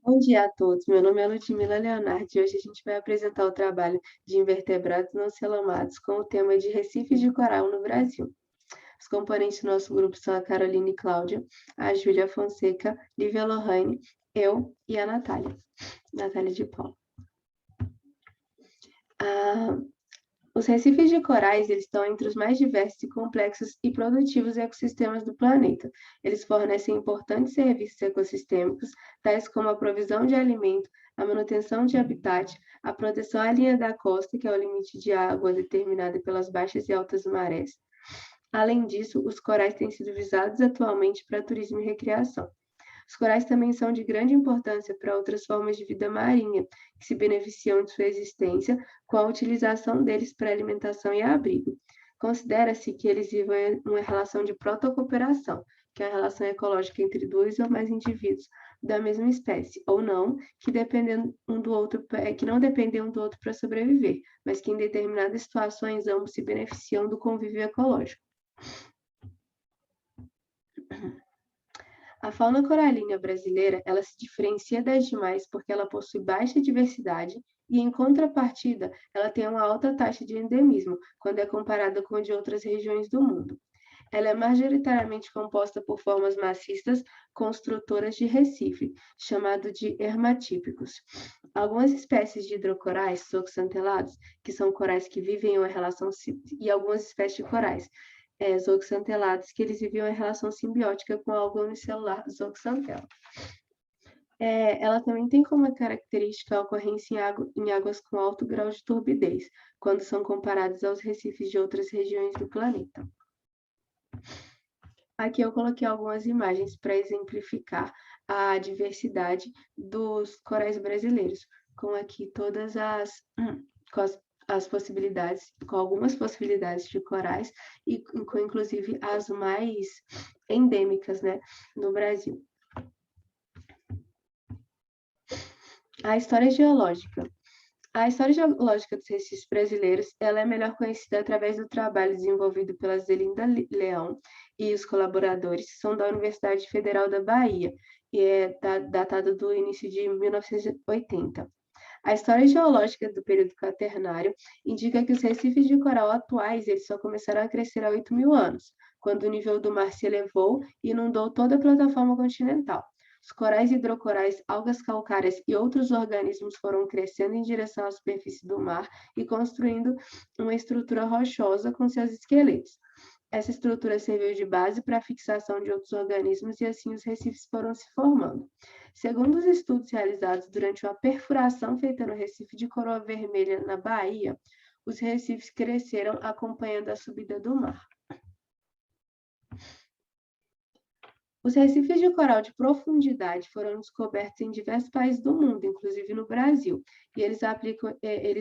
Bom dia a todos. Meu nome é Ludmila Leonardo e hoje a gente vai apresentar o trabalho de invertebrados não selamados com o tema de recifes de coral no Brasil. Os componentes do nosso grupo são a Caroline Cláudia, a Júlia Fonseca, Lívia Lohane, eu e a Natália de Paula. Ah, os recifes de corais eles estão entre os mais diversos e complexos e produtivos ecossistemas do planeta. Eles fornecem importantes serviços ecossistêmicos, tais como a provisão de alimento, a manutenção de habitat, a proteção à linha da costa, que é o limite de água determinado pelas baixas e altas marés. Além disso, os corais têm sido visados atualmente para turismo e recreação. Os corais também são de grande importância para outras formas de vida marinha, que se beneficiam de sua existência com a utilização deles para alimentação e abrigo. Considera-se que eles vivem uma relação de protocooperação, que é a relação ecológica entre dois ou mais indivíduos da mesma espécie, ou não, que não dependem um do outro para sobreviver, mas que em determinadas situações ambos se beneficiam do convívio ecológico. A fauna coralina brasileira, ela se diferencia das demais porque ela possui baixa diversidade e, em contrapartida, ela tem uma alta taxa de endemismo quando é comparada com a de outras regiões do mundo. Ela é majoritariamente composta por formas maciças construtoras de recife, chamado de hermatípicos. Algumas espécies de hidrocorais zooxantelados, que são corais que vivem em uma relação, e algumas espécies de corais zooxantelados, que eles viviam em relação simbiótica com algo unicelular zooxantela. Ela também tem como característica a ocorrência em águas com alto grau de turbidez, quando são comparadas aos recifes de outras regiões do planeta. Aqui eu coloquei algumas imagens para exemplificar a diversidade dos corais brasileiros, com aqui todas as possibilidades, com algumas possibilidades de corais e com inclusive as mais endêmicas, né, no Brasil. A história geológica. A história geológica dos recifes brasileiros ela é melhor conhecida através do trabalho desenvolvido pela Zelinda Leão e os colaboradores, que são da Universidade Federal da Bahia, e é datada do início de 1980. A história geológica do período quaternário indica que os recifes de coral atuais eles só começaram a crescer há 8.000 anos, quando o nível do mar se elevou e inundou toda a plataforma continental. Os corais hidrocorais, algas calcárias e outros organismos foram crescendo em direção à superfície do mar e construindo uma estrutura rochosa com seus esqueletos. Essa estrutura serviu de base para a fixação de outros organismos e assim os recifes foram se formando. Segundo os estudos realizados durante uma perfuração feita no Recife de Coroa Vermelha, na Bahia, os recifes cresceram acompanhando a subida do mar. Os recifes de coral de profundidade foram descobertos em diversos países do mundo, inclusive no Brasil, e eles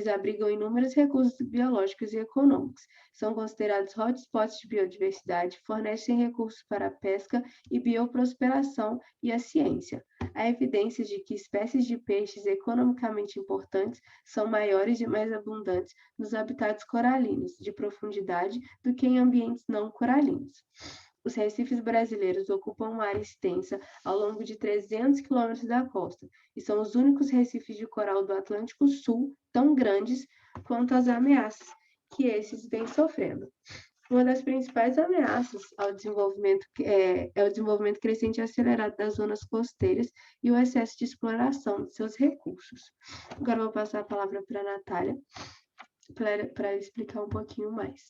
abrigam inúmeros recursos biológicos e econômicos. São considerados hotspots de biodiversidade, fornecem recursos para a pesca e bioprosperação e a ciência. Há evidências de que espécies de peixes economicamente importantes são maiores e mais abundantes nos habitats coralinos de profundidade do que em ambientes não coralinos. Os recifes brasileiros ocupam uma área extensa ao longo de 300 quilômetros da costa e são os únicos recifes de coral do Atlântico Sul tão grandes quanto as ameaças que esses vêm sofrendo. Uma das principais ameaças ao desenvolvimento é o desenvolvimento crescente e acelerado das zonas costeiras e o excesso de exploração de seus recursos. Agora eu vou passar a palavra para a Natália para explicar um pouquinho mais.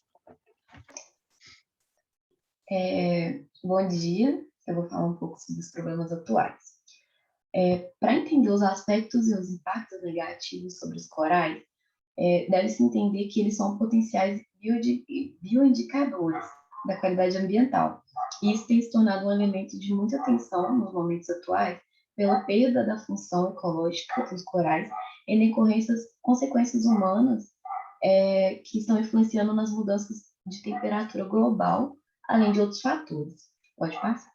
Bom dia, eu vou falar um pouco sobre os problemas atuais. Para entender os aspectos e os impactos negativos sobre os corais, deve-se entender que eles são potenciais bioindicadores da qualidade ambiental. E isso tem se tornado um elemento de muita atenção nos momentos atuais, pela perda da função ecológica dos corais em decorrências consequências humanas que estão influenciando nas mudanças de temperatura global, além de outros fatores. Pode passar.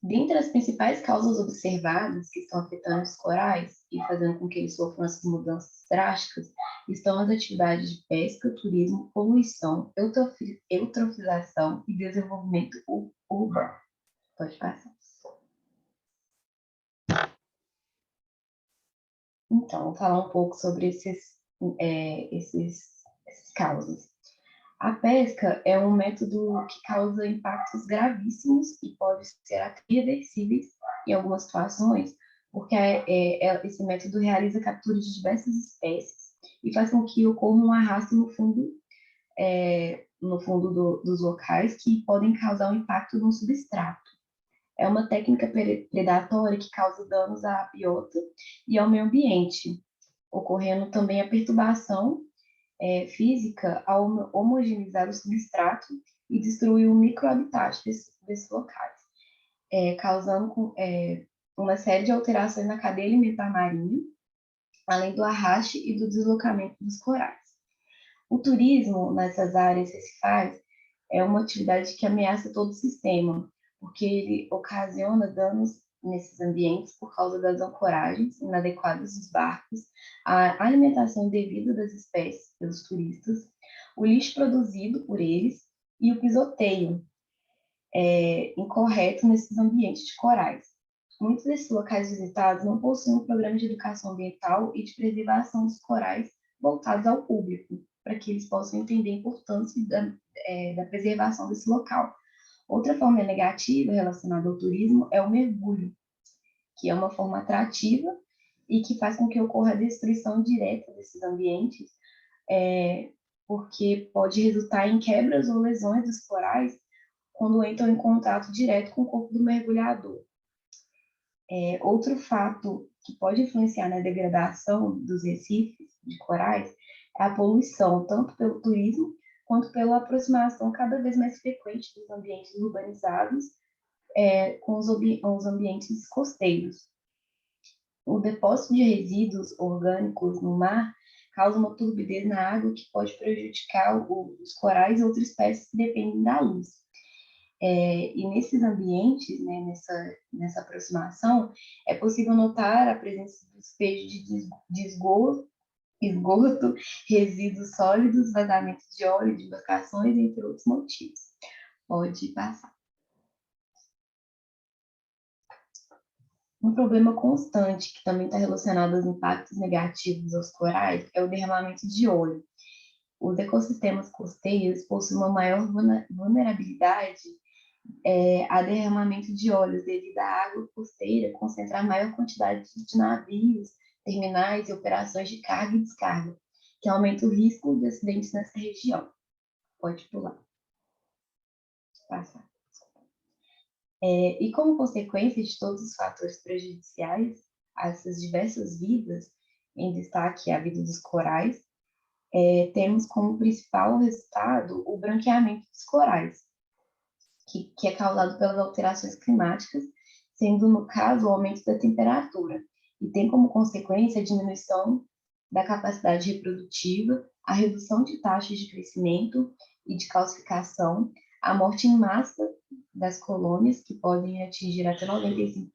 Dentre as principais causas observadas que estão afetando os corais e fazendo com que eles sofram essas mudanças drásticas, estão as atividades de pesca, turismo, poluição, eutrofização e desenvolvimento urbano. Pode passar. Então, vou falar um pouco sobre essas causas. A pesca é um método que causa impactos gravíssimos e pode ser até irreversíveis em algumas situações, porque esse método realiza captura de diversas espécies e faz com que ocorra um arrasto dos locais que podem causar um impacto no substrato. É uma técnica predatória que causa danos à biota e ao meio ambiente, ocorrendo também a perturbação física ao homogeneizar o substrato e destruir o microhabitat desses locais, causando uma série de alterações na cadeia alimentar marinha, além do arraste e do deslocamento dos corais. O turismo nessas áreas recifais é uma atividade que ameaça todo o sistema, porque ele ocasiona danos nesses ambientes por causa das ancoragens inadequadas dos barcos, a alimentação indevida das espécies pelos turistas, o lixo produzido por eles e o pisoteio incorreto nesses ambientes de corais. Muitos desses locais visitados não possuem um programa de educação ambiental e de preservação dos corais voltados ao público, para que eles possam entender a importância da preservação desse local. Outra forma negativa relacionada ao turismo é o mergulho, que é uma forma atrativa e que faz com que ocorra a destruição direta desses ambientes, porque pode resultar em quebras ou lesões dos corais quando entram em contato direto com o corpo do mergulhador. Outro fato que pode influenciar na degradação dos recifes de corais é a poluição, tanto pelo turismo quanto pela aproximação cada vez mais frequente dos ambientes urbanizados com os ambientes costeiros. O depósito de resíduos orgânicos no mar causa uma turbidez na água que pode prejudicar os corais e outras espécies que dependem da luz. E nesses ambientes, né, nessa aproximação, é possível notar a presença de despejo de esgoto, resíduos sólidos, vazamento de óleo, de embarcações, entre outros motivos. Pode passar. Um problema constante que também está relacionado aos impactos negativos aos corais é o derramamento de óleo. Os ecossistemas costeiros possuem uma maior vulnerabilidade a derramamento de óleos devido à água costeira concentrar maior quantidade de navios, terminais e operações de carga e descarga, que aumenta o risco de acidentes nessa região. Pode pular. Passar. E como consequência de todos os fatores prejudiciais a essas diversas vidas, em destaque a vida dos corais, temos como principal resultado o branqueamento dos corais, que é causado pelas alterações climáticas, sendo, no caso, o aumento da temperatura, e tem como consequência a diminuição da capacidade reprodutiva, a redução de taxas de crescimento e de calcificação, a morte em massa das colônias, que podem atingir até 95%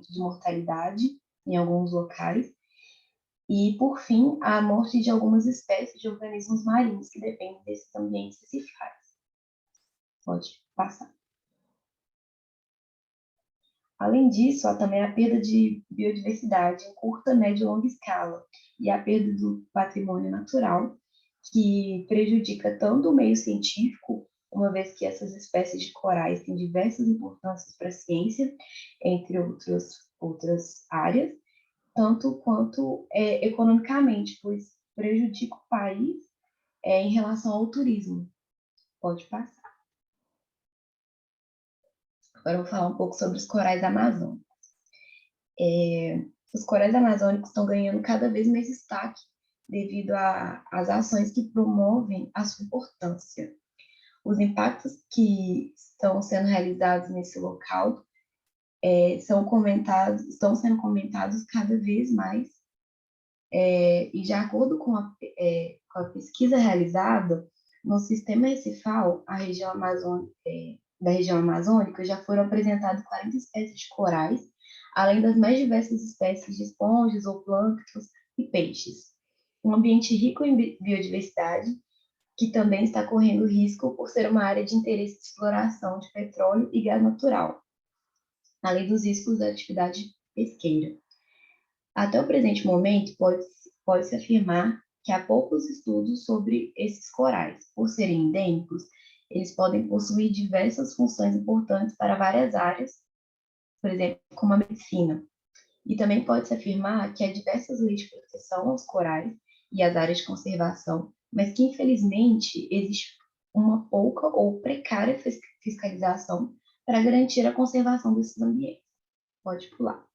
de mortalidade em alguns locais, e, por fim, a morte de algumas espécies de organismos marinhos que dependem desses ambientes recifais. Pode passar. Além disso, há também a perda de biodiversidade em curta, média e longa escala, e a perda do patrimônio natural, que prejudica tanto o meio científico, uma vez que essas espécies de corais têm diversas importâncias para a ciência, entre outras áreas, tanto quanto economicamente, pois prejudica o país em relação ao turismo. Pode passar. Agora eu vou falar um pouco sobre os corais amazônicos. Os corais amazônicos estão ganhando cada vez mais destaque devido às ações que promovem a sua importância. Os impactos que estão sendo realizados nesse local estão sendo comentados cada vez mais, e de acordo com a pesquisa realizada, no sistema recifal, da região amazônica, já foram apresentadas 40 espécies de corais, além das mais diversas espécies de esponjas, zooplânctons e peixes. Um ambiente rico em biodiversidade, que também está correndo risco por ser uma área de interesse de exploração de petróleo e gás natural, além dos riscos da atividade pesqueira. Até o presente momento, pode-se afirmar que há poucos estudos sobre esses corais. Por serem endêmicos, eles podem possuir diversas funções importantes para várias áreas, por exemplo, como a medicina. E também pode-se afirmar que há diversas leis de proteção aos corais e às áreas de conservação, mas que, infelizmente, existe uma pouca ou precária fiscalização para garantir a conservação desses ambientes. Pode pular.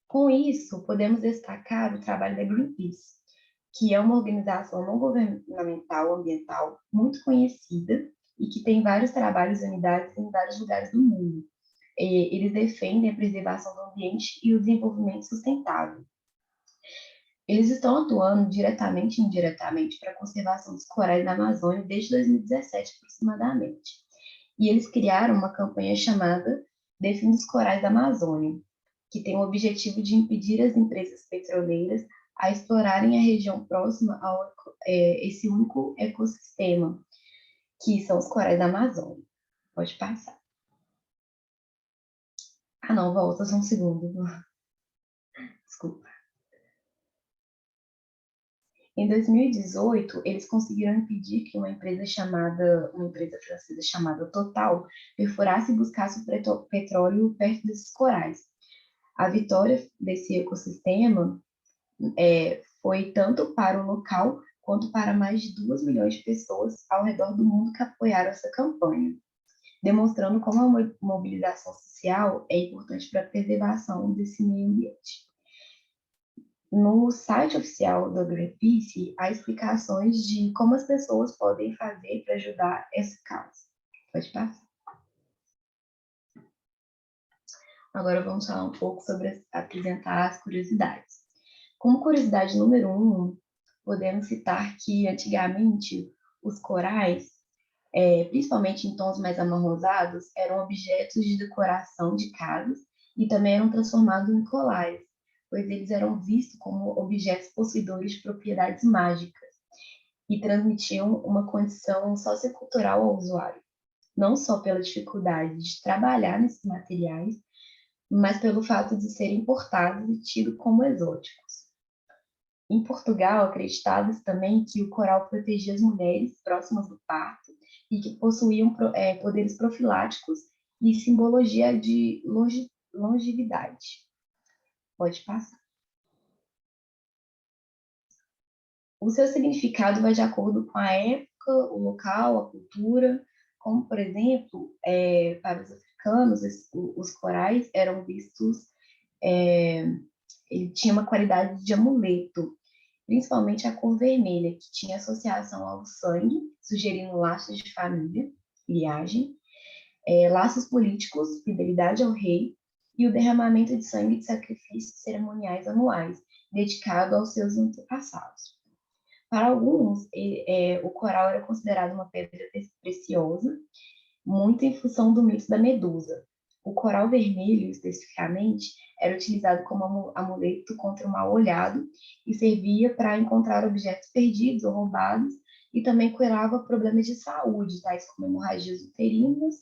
Com isso, podemos destacar o trabalho da Greenpeace, que é uma organização não governamental ambiental muito conhecida e que tem vários trabalhos e unidades em vários lugares do mundo. Eles defendem a preservação do ambiente e o desenvolvimento sustentável. Eles estão atuando diretamente e indiretamente para a conservação dos corais na Amazônia desde 2017, aproximadamente. E eles criaram uma campanha chamada Defenda os Corais da Amazônia, que tem o objetivo de impedir as empresas petroleiras a explorarem a região próxima a esse único ecossistema, que são os corais da Amazônia. Pode passar. Ah, não, volta só um segundo. Desculpa. Em 2018, eles conseguiram impedir que uma empresa francesa chamada Total perfurasse e buscasse o petróleo perto desses corais. A vitória desse ecossistema foi tanto para o local quanto para mais de 2 milhões de pessoas ao redor do mundo que apoiaram essa campanha, demonstrando como a mobilização social é importante para a preservação desse meio ambiente. No site oficial do Greenpeace, há explicações de como as pessoas podem fazer para ajudar essa causa. Pode passar. Agora vamos falar um pouco sobre apresentar as curiosidades. Como curiosidade número 1, podemos citar que antigamente os corais, principalmente em tons mais amarronzados, eram objetos de decoração de casas e também eram transformados em colares, pois eles eram vistos como objetos possuidores de propriedades mágicas e transmitiam uma condição sociocultural ao usuário, não só pela dificuldade de trabalhar nesses materiais, mas pelo fato de serem importados e tidos como exóticos. Em Portugal, acreditava-se também que o coral protegia as mulheres próximas do parto e que possuíam poderes profiláticos e simbologia de longevidade. Pode passar. O seu significado vai de acordo com a época, o local, a cultura, como, por exemplo, para os africanos, os corais eram vistos, ele tinha uma qualidade de amuleto, principalmente a cor vermelha, que tinha associação ao sangue, sugerindo laços de família, liagem, laços políticos, fidelidade ao rei, e o derramamento de sangue de sacrifícios cerimoniais anuais, dedicado aos seus antepassados. Para alguns, o coral era considerado uma pedra preciosa, muito em função do mito da Medusa. O coral vermelho, especificamente, era utilizado como amuleto contra o mal olhado e servia para encontrar objetos perdidos ou roubados e também curava problemas de saúde, tais como hemorragias uterinas,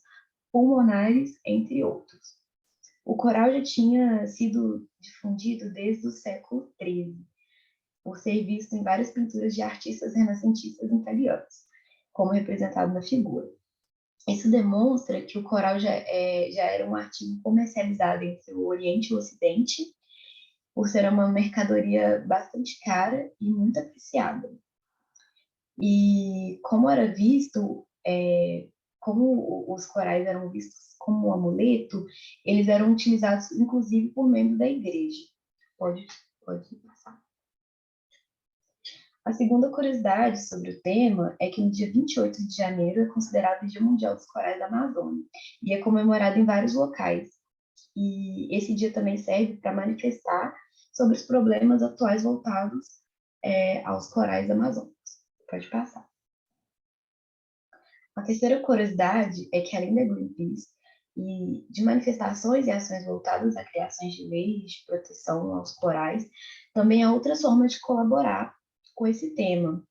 pulmonares, entre outros. O coral já tinha sido difundido desde o século XIII, por ser visto em várias pinturas de artistas renascentistas italianos, como representado na figura. Isso demonstra que o coral já era um artigo comercializado entre o Oriente e o Ocidente, por ser uma mercadoria bastante cara e muito apreciada. E como era visto, como os corais eram vistos como um amuleto, eles eram utilizados inclusive por membros da igreja. Pode passar. A segunda curiosidade sobre o tema é que no dia 28 de janeiro é considerado o Dia Mundial dos Corais da Amazônia e é comemorado em vários locais. E esse dia também serve para manifestar sobre os problemas atuais voltados aos corais amazônicos. Pode passar. A terceira curiosidade é que, além da Greenpeace e de manifestações e ações voltadas a criações de leis de proteção aos corais, também há outras formas de colaborar com esse tema.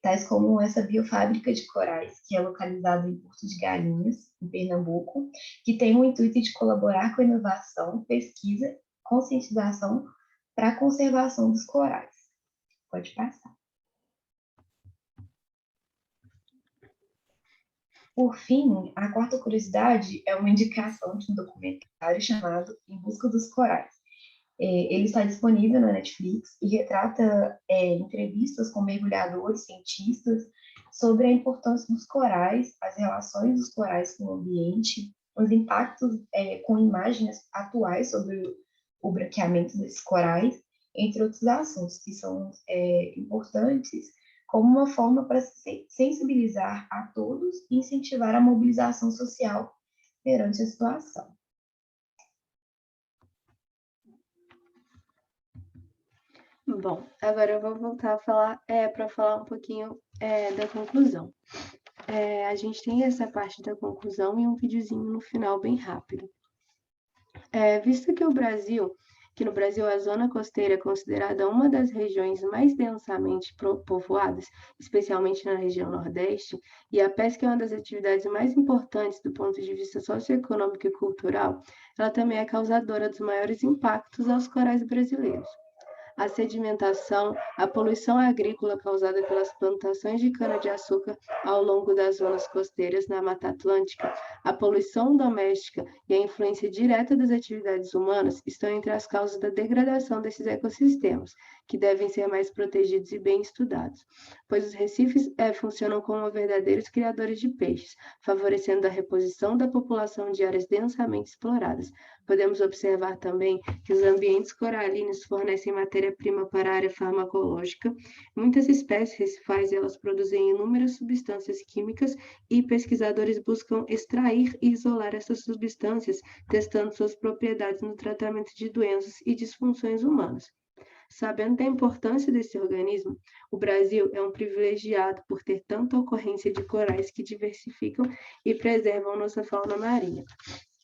tais como essa biofábrica de corais, que é localizada em Porto de Galinhas, em Pernambuco, que tem o intuito de colaborar com a inovação, pesquisa, conscientização para a conservação dos corais. Pode passar. Por fim, a quarta curiosidade é uma indicação de um documentário chamado Em Busca dos Corais. Ele está disponível na Netflix e retrata entrevistas com mergulhadores, cientistas, sobre a importância dos corais, as relações dos corais com o ambiente, os impactos com imagens atuais sobre o branqueamento desses corais, entre outros assuntos que são importantes como uma forma para sensibilizar a todos e incentivar a mobilização social perante a situação. Bom, agora eu vou voltar a falar para falar um pouquinho da conclusão. A gente tem essa parte da conclusão e um videozinho no final bem rápido. Visto que no Brasil a zona costeira é considerada uma das regiões mais densamente povoadas, especialmente na região Nordeste, e a pesca é uma das atividades mais importantes do ponto de vista socioeconômico e cultural, ela também é causadora dos maiores impactos aos corais brasileiros. A sedimentação, a poluição agrícola causada pelas plantações de cana-de-açúcar ao longo das zonas costeiras na Mata Atlântica, a poluição doméstica e a influência direta das atividades humanas estão entre as causas da degradação desses ecossistemas, que devem ser mais protegidos e bem estudados, pois os recifes funcionam como verdadeiros criadores de peixes, favorecendo a reposição da população de áreas densamente exploradas. Podemos observar também que os ambientes coralinos fornecem matéria-prima para a área farmacológica. Muitas espécies recifais elas produzem inúmeras substâncias químicas e pesquisadores buscam extrair e isolar essas substâncias, testando suas propriedades no tratamento de doenças e disfunções humanas. Sabendo da importância desse organismo, o Brasil é um privilegiado por ter tanta ocorrência de corais que diversificam e preservam nossa fauna marinha.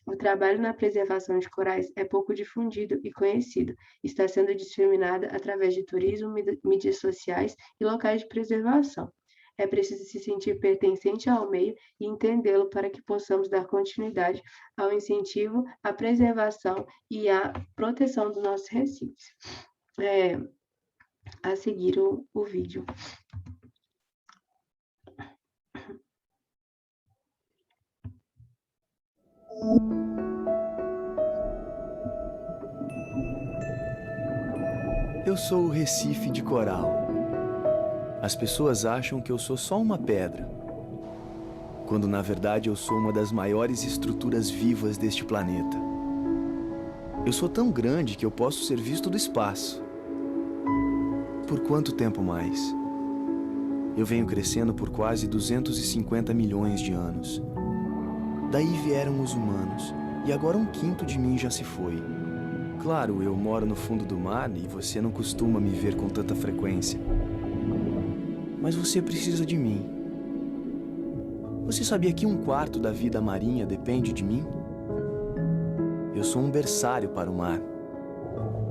O trabalho na preservação de corais é pouco difundido e conhecido. Está sendo disseminada através de turismo, mídias sociais e locais de preservação. É preciso se sentir pertencente ao meio e entendê-lo para que possamos dar continuidade ao incentivo, à preservação e à proteção dos nossos recifes. A seguir o vídeo. Eu sou o Recife de Coral. As pessoas acham que eu sou só uma pedra, quando na verdade eu sou uma das maiores estruturas vivas deste planeta. Eu sou tão grande que eu posso ser visto do espaço. Por quanto tempo mais? Eu venho crescendo por quase 250 milhões de anos. Daí vieram os humanos, e agora 1/5 de mim já se foi. Claro, eu moro no fundo do mar e você não costuma me ver com tanta frequência. Mas você precisa de mim. Você sabia que 1/4 da vida marinha depende de mim? Eu sou um berçário para o mar.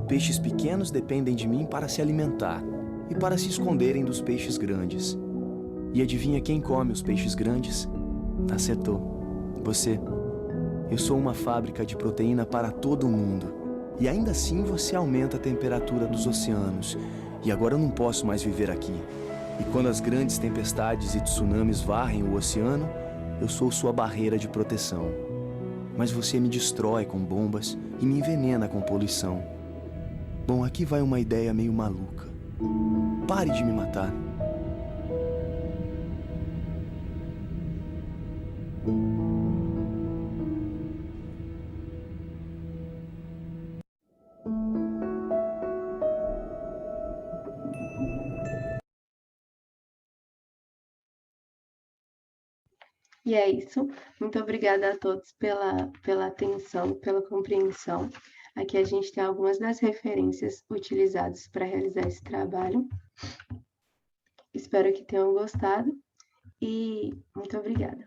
Peixes pequenos dependem de mim para se alimentar e para se esconderem dos peixes grandes. E adivinha quem come os peixes grandes? Acertou. Você. Eu sou uma fábrica de proteína para todo o mundo. E ainda assim você aumenta a temperatura dos oceanos. E agora eu não posso mais viver aqui. E quando as grandes tempestades e tsunamis varrem o oceano, eu sou sua barreira de proteção. Mas você me destrói com bombas e me envenena com poluição. Bom, aqui vai uma ideia meio maluca. Pare de me matar. E é isso. Muito obrigada a todos pela atenção, pela compreensão. Aqui a gente tem algumas das referências utilizadas para realizar esse trabalho. Espero que tenham gostado e muito obrigada.